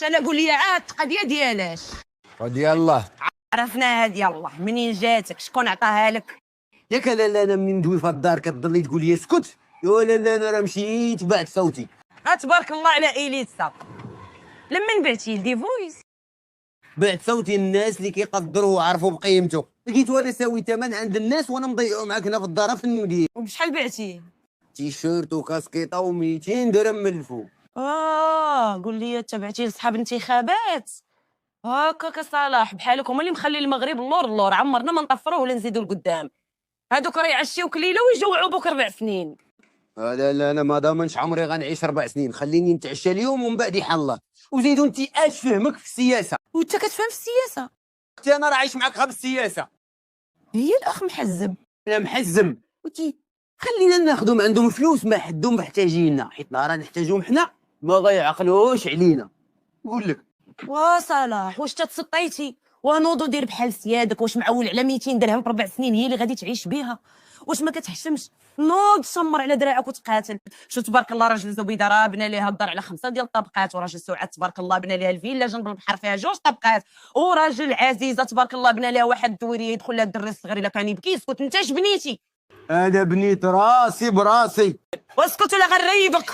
انا قول لي عاد القضيه ديالاش. وديال الله. عرفناها ديال الله. منين جاتك؟ شكون عطاها لك؟ ياك لالا انا من ندوي في الدار كتضلي تقول لي اسكت. يا لالا انا راه مشيت بعت صوتي. تبارك الله على اليسا. لمن بعتي دي فويس؟ بعت صوتي الناس اللي كيقدروه وعرفوا بقيمته، لقيتو انا ساوي ثمن عند الناس وانا مضيعو معاك هنا في الدار في المدير. وبشحال بعتيه؟ تيشيرت وكاسكيطه و200 درهم من الفوق. قول لي تبعتي لصحاب انتخابات؟ هكاك صلاح بحالك هما اللي مخلي المغرب اللور عمرنا ما نطفروه ولا نزيدوا لقدام. هادوك راه يعشيوك ليله ويجوعوا بك 4 سنين. لا لا انا ما ضامنش عمري غنعيش 4 سنين، خليني نتعشى اليوم ومن بعد يحل الله. وزيدو انت اش فهمك في السياسه؟ وانت كتفهم في السياسه؟ اختي انا راه عايش معاك غير بالسياسه. هي الاخ محزب. انا محزم وتي خلينا ناخذهم عندهم فلوس ما حدهم محتاجيننا، حيت راه نحتاجهم حنا ما غيعقلوش علينا. نقول لك صلاح واش تسطيتي ونوضو دير بحال سيادك؟ واش معول على 200 درهم في 4 سنين هي اللي غادي تعيش بها؟ واش ما كتحشمش؟ نوض شمر على دراعك وتقاتل. شو تبارك الله راجل زبيده راه بنا ليها الدار على 5 ديال الطبقات، وراجل سعاد تبارك الله بنا ليها الفيلا جنب البحر فيها 2 طبقات، وراجل عزيزه تبارك الله بنا ليها واحد الدوريه يدخل لها الدري الصغير الا كان يبكي. اسكت انت اش بنيتي؟ انا بنيت راسي براسي. واسكت ولا غنريبك.